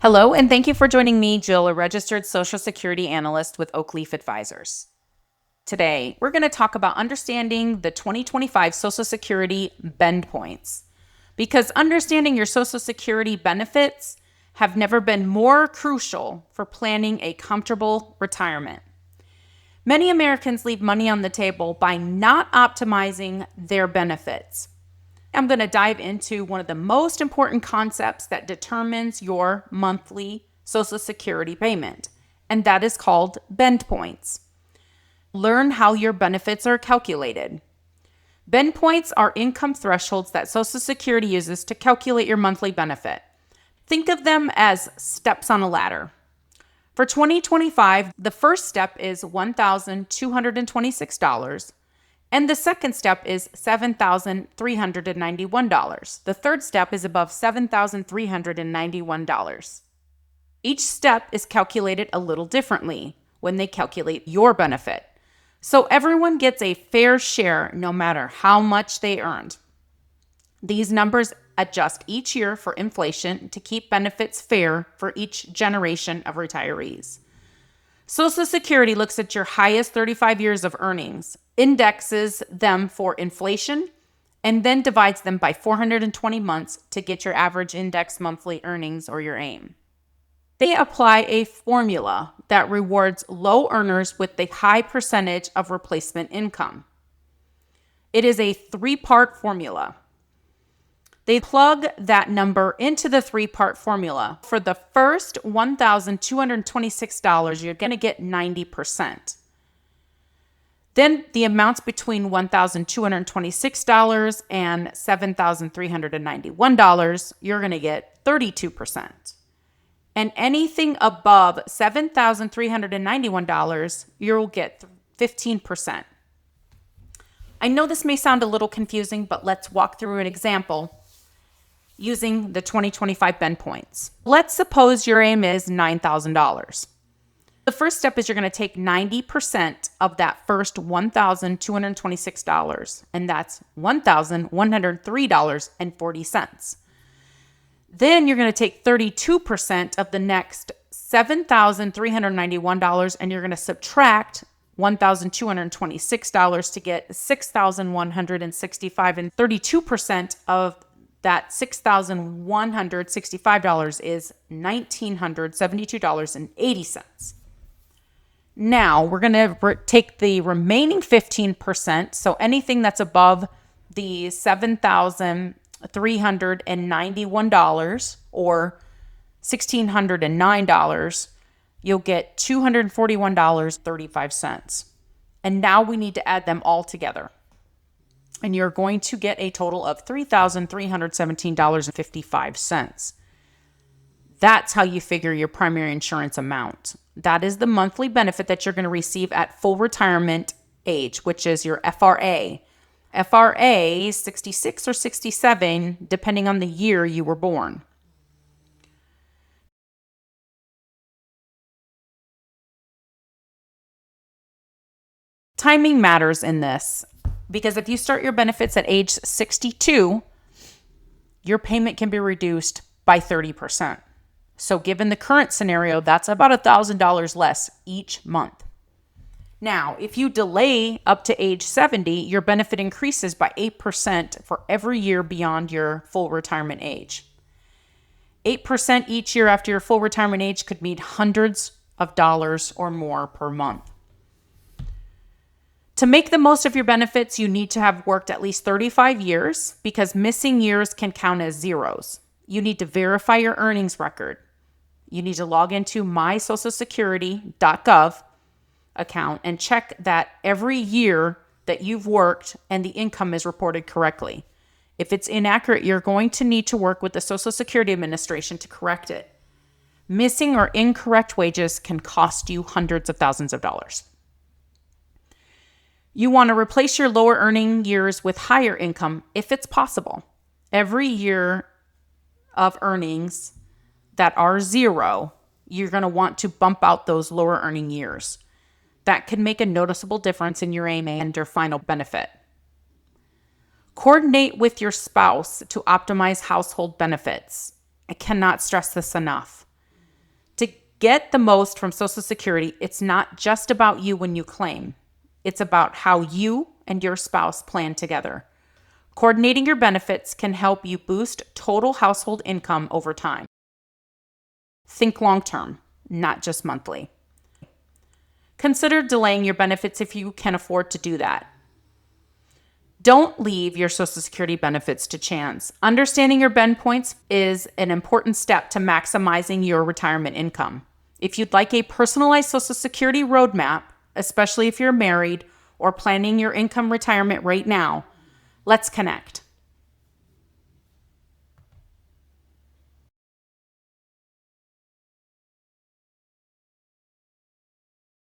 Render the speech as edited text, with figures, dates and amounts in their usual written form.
Hello, and thank you for joining me, Jill, a registered Social Security analyst with Oakleaf Advisors. Today, we're going to talk about understanding the 2025 Social Security bend points, because understanding your Social Security benefits have never been more crucial for planning a comfortable retirement. Many Americans leave money on the table by not optimizing their benefits. I'm going to dive into one of the most important concepts that determines your monthly Social Security payment, and that is called bend points. Learn how your benefits are calculated. Bend points are income thresholds that Social Security uses to calculate your monthly benefit. Think of them as steps on a ladder. For 2025, the first step is $1,226. And the second step is $7,391. The third step is above $7,391. Each step is calculated a little differently when they calculate your benefit. So everyone gets a fair share no matter how much they earned. These numbers adjust each year for inflation to keep benefits fair for each generation of retirees. Social Security looks at your highest 35 years of earnings, indexes them for inflation, and then divides them by 420 months to get your average index monthly earnings, or your AIM. They apply a formula that rewards low earners with a high percentage of replacement income. It is a three-part formula. They plug that number into the three-part formula. For the first $1,226, you're going to get 90%. Then the amounts between $1,226 and $7,391, you're going to get 32%. And anything above $7,391, you'll get 15%. I know this may sound a little confusing, but let's walk through an example using the 2025 bend points. Let's suppose your aim is $9,000. The first step is you're going to take 90% of that first $1,226, and that's $1,103.40. Then you're going to take 32% of the next $7,391, and you're going to subtract $1,226 to get $6,165, and 32% of that $6,165 is $1,972.80. Now we're going to take the remaining 15%, so anything that's above the $7,391 or $1,609, you'll get $241.35. And now we need to add them all together. And you're going to get a total of $3,317.55. That's how you figure your primary insurance amount. That is the monthly benefit that you're going to receive at full retirement age, which is your FRA. FRA 66 or 67, depending on the year you were born. Timing matters in this, because if you start your benefits at age 62, your payment can be reduced by 30%. So given the current scenario, that's about $1,000 less each month. Now, if you delay up to age 70, your benefit increases by 8% for every year beyond your full retirement age. 8% each year after your full retirement age could mean hundreds of dollars or more per month. To make the most of your benefits, you need to have worked at least 35 years, because missing years can count as zeros. You need to verify your earnings record. You need to log into mysocialsecurity.gov account and check that every year that you've worked and the income is reported correctly. If it's inaccurate, you're going to need to work with the Social Security Administration to correct it. Missing or incorrect wages can cost you hundreds of thousands of dollars. You want to replace your lower earning years with higher income if it's possible. Every year of earnings that are zero, you're going to want to bump out those lower earning years. That can make a noticeable difference in your AMA and your final benefit. Coordinate with your spouse to optimize household benefits. I cannot stress this enough. Get the most from Social Security. It's not just about you when you claim. It's about how you and your spouse plan together. Coordinating your benefits can help you boost total household income over time. Think long-term, not just monthly. Consider delaying your benefits if you can afford to do that. Don't leave your Social Security benefits to chance. Understanding your bend points is an important step to maximizing your retirement income. If you'd like a personalized Social Security roadmap, especially if you're married or planning your income retirement right now, let's connect.